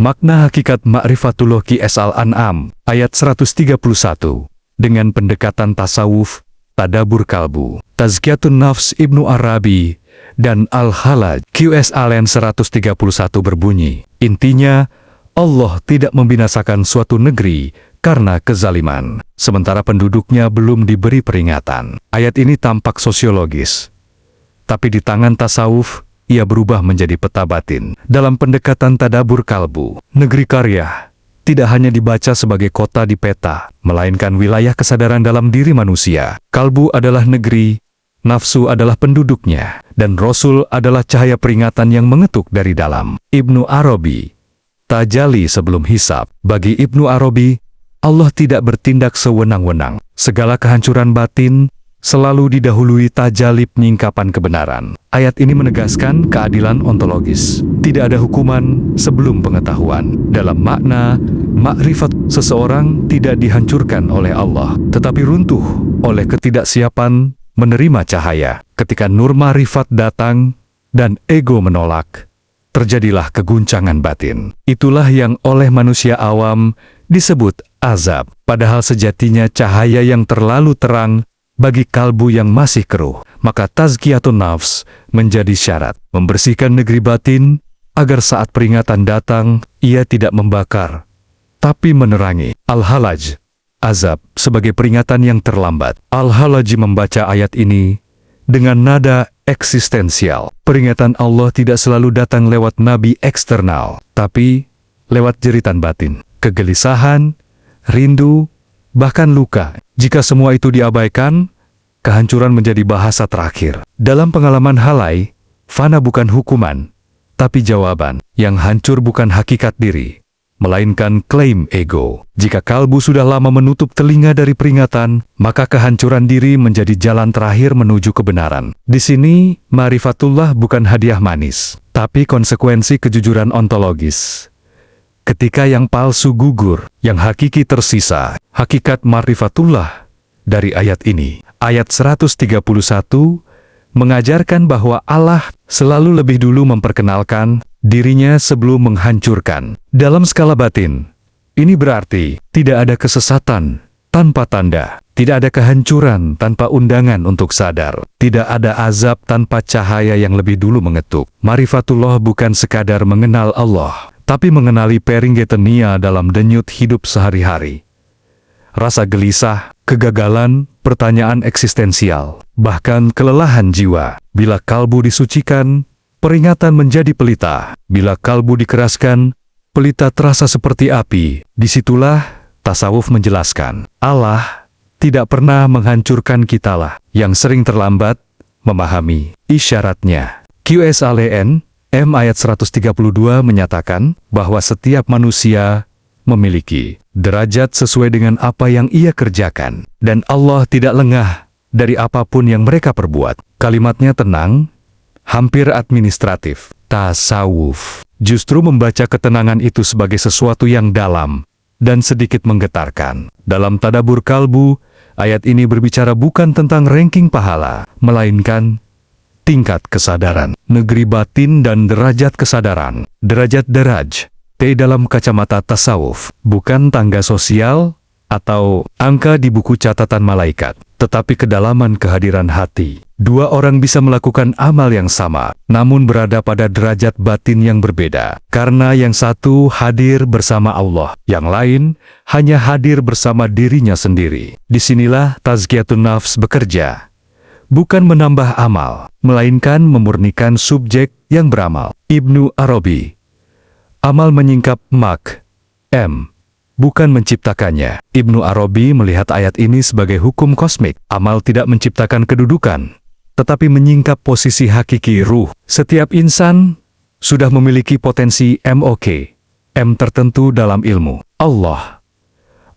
Makna hakikat Ma'rifatullah Qiyas Al-An'am, ayat 131, dengan pendekatan tasawuf, tadabur kalbu, Tazkiyatun Nafs Ibnu Arabi, dan Al-Halaj Qiyas Al-An 131 berbunyi, intinya, Allah tidak membinasakan suatu negeri karena kezaliman, sementara penduduknya belum diberi peringatan. Ayat ini tampak sosiologis, tapi di tangan tasawuf, ia berubah menjadi peta batin. Dalam pendekatan tadabur kalbu, negeri karya tidak hanya dibaca sebagai kota di peta, melainkan wilayah kesadaran dalam diri manusia. Kalbu adalah negeri, nafsu adalah penduduknya, dan Rasul adalah cahaya peringatan yang mengetuk dari dalam. Ibnu Arabi, Tajalli sebelum hisab. Bagi Ibnu Arabi, Allah tidak bertindak sewenang-wenang. Segala kehancuran batin selalu didahului tajalli penyingkapan kebenaran. Ayat ini menegaskan keadilan ontologis. Tidak ada hukuman sebelum pengetahuan. Dalam makna, makrifat seseorang tidak dihancurkan oleh Allah, tetapi runtuh oleh ketidaksiapan menerima cahaya. Ketika nur ma'rifat datang dan ego menolak, terjadilah keguncangan batin. Itulah yang oleh manusia awam disebut azab, padahal sejatinya cahaya yang terlalu terang bagi kalbu yang masih keruh. Maka tazkiyatun nafs menjadi syarat, membersihkan negeri batin, agar saat peringatan datang, ia tidak membakar, tapi menerangi. Al-Halaj, azab, sebagai peringatan yang terlambat. Al-Halaj membaca ayat ini dengan nada eksistensial. Peringatan Allah tidak selalu datang lewat nabi eksternal, tapi lewat jeritan batin, kegelisahan, rindu, bahkan luka. Jika semua itu diabaikan, kehancuran menjadi bahasa terakhir. Dalam pengalaman Halai, fana bukan hukuman, tapi jawaban. Yang hancur bukan hakikat diri, melainkan klaim ego. Jika kalbu sudah lama menutup telinga dari peringatan, maka kehancuran diri menjadi jalan terakhir menuju kebenaran. Di sini, Ma'rifatullah bukan hadiah manis, tapi konsekuensi kejujuran ontologis. Ketika yang palsu gugur, yang hakiki tersisa. Hakikat Ma'rifatullah dari ayat ini, ayat 131, mengajarkan bahwa Allah selalu lebih dulu memperkenalkan dirinya sebelum menghancurkan. Dalam skala batin, ini berarti tidak ada kesesatan tanpa tanda, tidak ada kehancuran tanpa undangan untuk sadar, tidak ada azab tanpa cahaya yang lebih dulu mengetuk. Ma'rifatullah bukan sekadar mengenal Allah, tapi mengenali peringetenia dalam denyut hidup sehari-hari. Rasa gelisah, kegagalan, pertanyaan eksistensial, bahkan kelelahan jiwa. Bila kalbu disucikan, peringatan menjadi pelita. Bila kalbu dikeraskan, pelita terasa seperti api. Disitulah tasawuf menjelaskan, Allah tidak pernah menghancurkan kitalah yang sering terlambat memahami isyaratnya. Qiyas Al-An ayat 132 menyatakan bahwa setiap manusia memiliki derajat sesuai dengan apa yang ia kerjakan, dan Allah tidak lengah dari apapun yang mereka perbuat. Kalimatnya tenang, hampir administratif. Tasawuf justru membaca ketenangan itu sebagai sesuatu yang dalam dan sedikit menggetarkan. Dalam tadabur kalbu, ayat ini berbicara bukan tentang ranking pahala, melainkan tingkat kesadaran, negeri batin dan derajat kesadaran. Derajat deraj, T dalam kacamata tasawuf, bukan tangga sosial atau angka di buku catatan malaikat, tetapi kedalaman kehadiran hati. Dua orang bisa melakukan amal yang sama, namun berada pada derajat batin yang berbeda. Karena yang satu hadir bersama Allah, yang lain hanya hadir bersama dirinya sendiri. Disinilah tazkiyatun nafs bekerja. Bukan menambah amal, melainkan memurnikan subjek yang beramal. Ibnu Arabi, amal menyingkap bukan menciptakannya. Ibnu Arabi melihat ayat ini sebagai hukum kosmik. Amal tidak menciptakan kedudukan, tetapi menyingkap posisi hakiki ruh. Setiap insan sudah memiliki potensi M tertentu dalam ilmu Allah.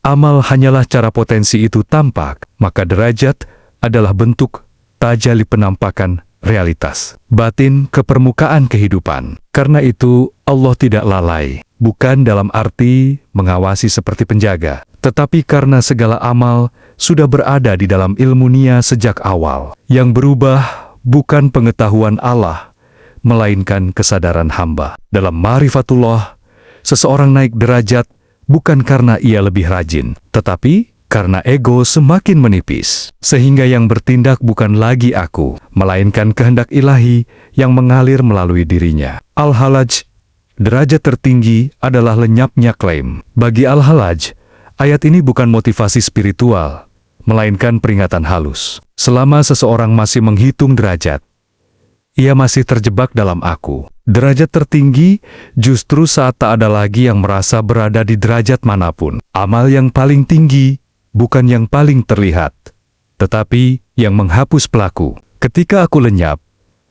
Amal hanyalah cara potensi itu tampak, maka derajat adalah bentuk tajalli penampakan realitas batin ke permukaan kehidupan. Karena itu, Allah tidak lalai, bukan dalam arti mengawasi seperti penjaga, tetapi karena segala amal sudah berada di dalam ilmu nia sejak awal. Yang berubah bukan pengetahuan Allah, melainkan kesadaran hamba. Dalam Ma'rifatullah, Seseorang naik derajat bukan karena ia lebih rajin, tetapi karena ego semakin menipis, sehingga yang bertindak bukan lagi aku, melainkan kehendak ilahi yang mengalir melalui dirinya. Al-Halaj, derajat tertinggi adalah lenyapnya klaim. Bagi Al-Halaj, ayat ini bukan motivasi spiritual, melainkan peringatan halus. Selama seseorang masih menghitung derajat, ia masih terjebak dalam aku. Derajat tertinggi justru saat tak ada lagi yang merasa berada di derajat manapun. Amal yang paling tinggi bukan yang paling terlihat, tetapi yang menghapus pelaku. Ketika aku lenyap,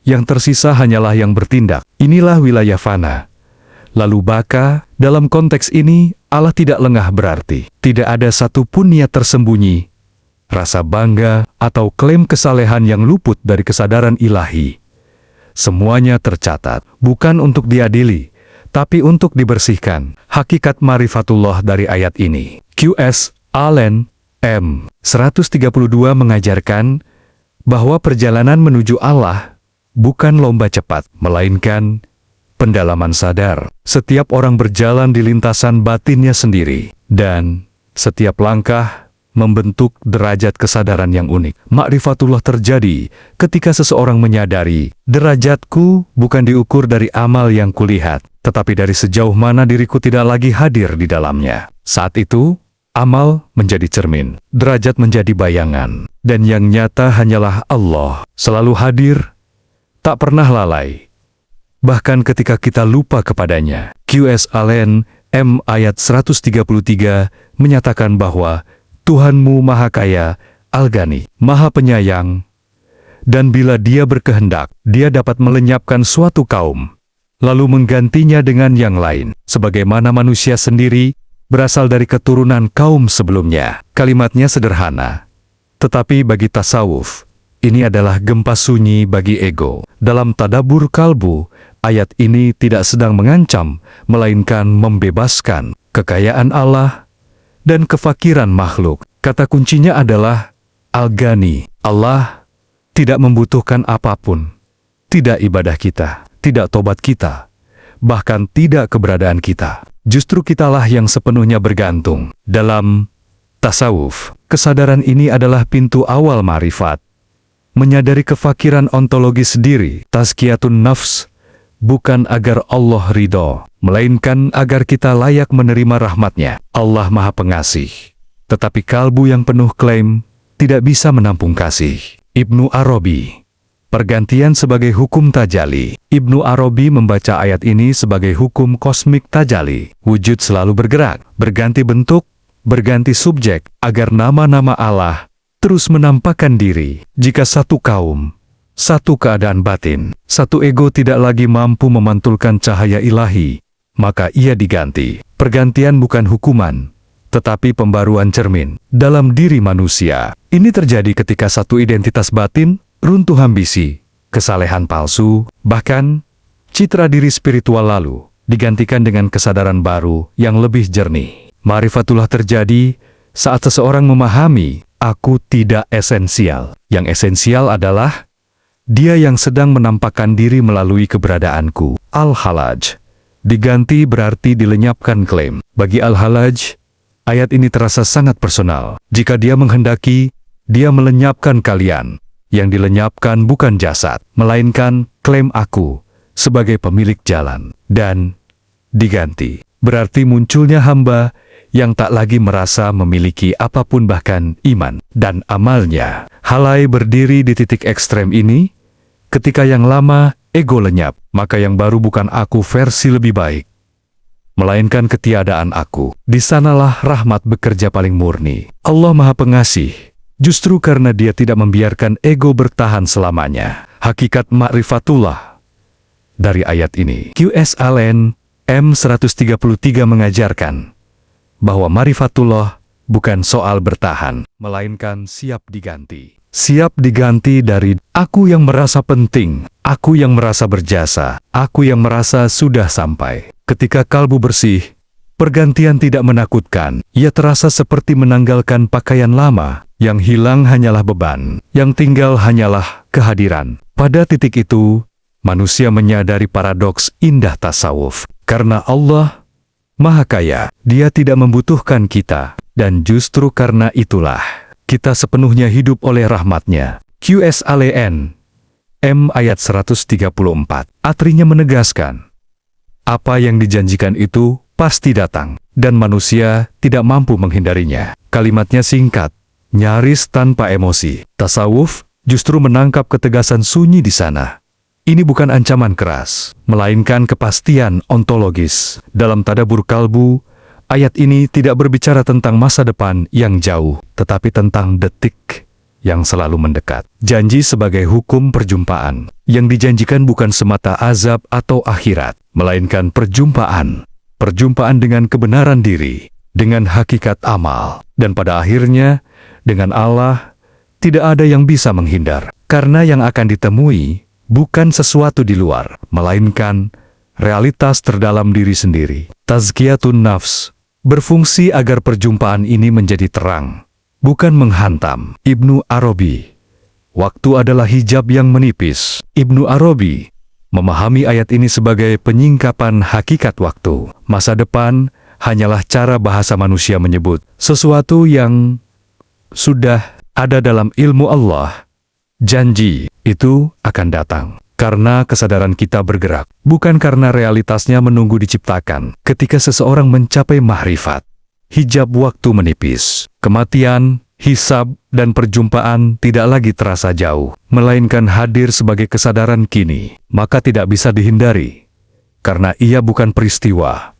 yang tersisa hanyalah yang bertindak. Inilah wilayah fana. Lalu baka, dalam konteks ini, Allah tidak lengah berarti. Tidak ada satupun niat tersembunyi, rasa bangga, atau klaim kesalehan yang luput dari kesadaran ilahi. Semuanya tercatat, bukan untuk diadili, tapi untuk dibersihkan. Hakikat marifatullah dari ayat ini. Q.S. Allen, M. 132 mengajarkan bahwa perjalanan menuju Allah bukan lomba cepat, melainkan pendalaman sadar. Setiap orang berjalan di lintasan batinnya sendiri, dan setiap langkah membentuk derajat kesadaran yang unik. Ma'rifatullah terjadi ketika seseorang menyadari, derajatku bukan diukur dari amal yang kulihat, tetapi dari sejauh mana diriku tidak lagi hadir di dalamnya. Saat itu, amal menjadi cermin, derajat menjadi bayangan, dan yang nyata hanyalah Allah, selalu hadir, tak pernah lalai. Bahkan ketika kita lupa kepadanya. Q.S. Allen, M. ayat 133 menyatakan bahwa Tuhanmu Maha Kaya, Al-Ghani, Maha Penyayang, dan bila Dia berkehendak, Dia dapat melenyapkan suatu kaum, lalu menggantinya dengan yang lain, sebagaimana manusia sendiri berasal dari keturunan kaum sebelumnya. Kalimatnya sederhana, tetapi bagi tasawuf, ini adalah gempa sunyi bagi ego. Dalam Tadabbur Kalbu, ayat ini tidak sedang mengancam, melainkan membebaskan kekayaan Allah dan kefakiran makhluk. Kata kuncinya adalah Al-Ghani. Allah tidak membutuhkan apapun. Tidak ibadah kita, tidak tobat kita, bahkan tidak keberadaan kita. Justru kitalah yang sepenuhnya bergantung. Dalam tasawuf, kesadaran ini adalah pintu awal ma'rifat. Menyadari kefakiran ontologis diri, tazkiyatun nafs, bukan agar Allah ridho, melainkan agar kita layak menerima rahmatnya. Allah Maha Pengasih, tetapi kalbu yang penuh klaim tidak bisa menampung kasih. Ibnu Arabi, pergantian sebagai hukum tajali. Ibnu Arabi membaca ayat ini sebagai hukum kosmik tajali. Wujud selalu bergerak, berganti bentuk, berganti subjek, agar nama-nama Allah terus menampakkan diri. Jika satu kaum, satu keadaan batin, satu ego tidak lagi mampu memantulkan cahaya ilahi, maka ia diganti. Pergantian bukan hukuman, tetapi pembaruan cermin dalam diri manusia. Ini terjadi ketika satu identitas batin runtuh ambisi, kesalehan palsu, bahkan citra diri spiritual lalu digantikan dengan kesadaran baru yang lebih jernih. Ma'rifatullah terjadi saat seseorang memahami, aku tidak esensial. Yang esensial adalah Dia yang sedang menampakkan diri melalui keberadaanku. Al-Halaj diganti berarti dilenyapkan klaim. Bagi Al-Halaj, ayat ini terasa sangat personal. Jika Dia menghendaki, Dia melenyapkan kalian. Yang dilenyapkan bukan jasad, melainkan klaim aku sebagai pemilik jalan. Dan diganti berarti munculnya hamba yang tak lagi merasa memiliki apapun, bahkan iman dan amalnya. Halai berdiri di titik ekstrem ini. Ketika yang lama ego lenyap, maka yang baru bukan aku versi lebih baik, melainkan ketiadaan aku. Di sanalah rahmat bekerja paling murni. Allah Maha Pengasih, justru karena Dia tidak membiarkan ego bertahan selamanya. Hakikat ma'rifatullah dari ayat ini. Q.S. Allen, M. 133 mengajarkan bahwa ma'rifatullah bukan soal bertahan, melainkan siap diganti. Siap diganti dari aku yang merasa penting, aku yang merasa berjasa, aku yang merasa sudah sampai. Ketika kalbu bersih, pergantian tidak menakutkan. Ia terasa seperti menanggalkan pakaian lama. Yang hilang hanyalah beban, yang tinggal hanyalah kehadiran. Pada titik itu, manusia menyadari paradoks indah tasawuf. Karena Allah Maha Kaya. Dia tidak membutuhkan kita, dan justru karena itulah kita sepenuhnya hidup oleh rahmat-Nya. QSALN M ayat 134. Artinya menegaskan, apa yang dijanjikan itu pasti datang, dan manusia tidak mampu menghindarinya. Kalimatnya singkat, nyaris tanpa emosi. Tasawuf justru menangkap ketegasan sunyi di sana. Ini bukan ancaman keras, melainkan kepastian ontologis. Dalam Tadabbur Kalbu, ayat ini tidak berbicara tentang masa depan yang jauh, tetapi tentang detik yang selalu mendekat. Janji sebagai hukum perjumpaan. Yang dijanjikan bukan semata azab atau akhirat, melainkan perjumpaan. Perjumpaan dengan kebenaran diri, dengan hakikat amal. Dan pada akhirnya, dengan Allah, tidak ada yang bisa menghindar. Karena yang akan ditemui bukan sesuatu di luar, melainkan realitas terdalam diri sendiri. Tazkiyatun nafs berfungsi agar perjumpaan ini menjadi terang, bukan menghantam. Ibnu Arabi, waktu adalah hijab yang menipis. Ibnu Arabi memahami ayat ini sebagai penyingkapan hakikat waktu. Masa depan hanyalah cara bahasa manusia menyebut sesuatu yang sudah ada dalam ilmu Allah. Janji itu akan datang karena kesadaran kita bergerak, bukan karena realitasnya menunggu diciptakan. Ketika seseorang mencapai mahrifat, hijab waktu menipis. Kematian, hisab, dan perjumpaan tidak lagi terasa jauh, melainkan hadir sebagai kesadaran kini. Maka tidak bisa dihindari, karena ia bukan peristiwa,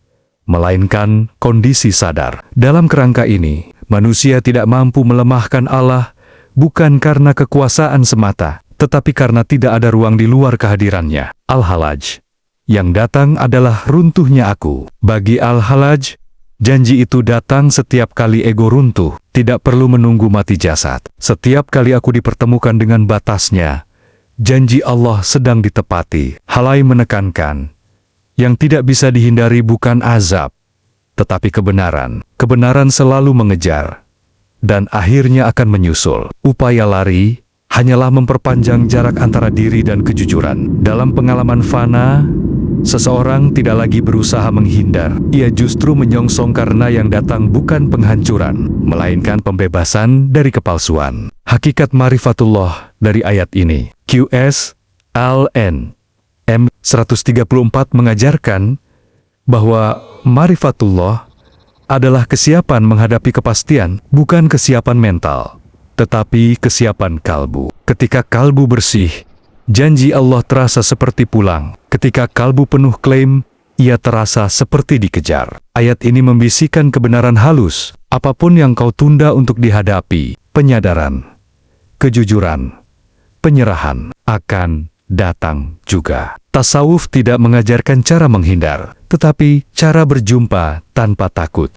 melainkan kondisi sadar. Dalam kerangka ini, manusia tidak mampu melemahkan Allah, bukan karena kekuasaan semata, tetapi karena tidak ada ruang di luar kehadirannya. Al-Halaj, yang datang adalah runtuhnya aku. Bagi Al-Halaj, janji itu datang setiap kali ego runtuh, tidak perlu menunggu mati jasad. Setiap kali aku dipertemukan dengan batasnya, janji Allah sedang ditepati. Halai menekankan, yang tidak bisa dihindari bukan azab, tetapi kebenaran. Kebenaran selalu mengejar, dan akhirnya akan menyusul. Upaya lari hanyalah memperpanjang jarak antara diri dan kejujuran. Dalam pengalaman fana, seseorang tidak lagi berusaha menghindar. Ia justru menyongsong karena yang datang bukan penghancuran, melainkan pembebasan dari kepalsuan. Hakikat marifatullah dari ayat ini. QSALN M 134 mengajarkan bahwa marifatullah adalah kesiapan menghadapi kepastian, bukan kesiapan mental, tetapi kesiapan kalbu. Ketika kalbu bersih, janji Allah terasa seperti pulang. Ketika kalbu penuh klaim, ia terasa seperti dikejar. Ayat ini membisikkan kebenaran halus. Apapun yang kau tunda untuk dihadapi, penyadaran, kejujuran, penyerahan akan datang juga. Tasawuf tidak mengajarkan cara menghindar, tetapi cara berjumpa tanpa takut.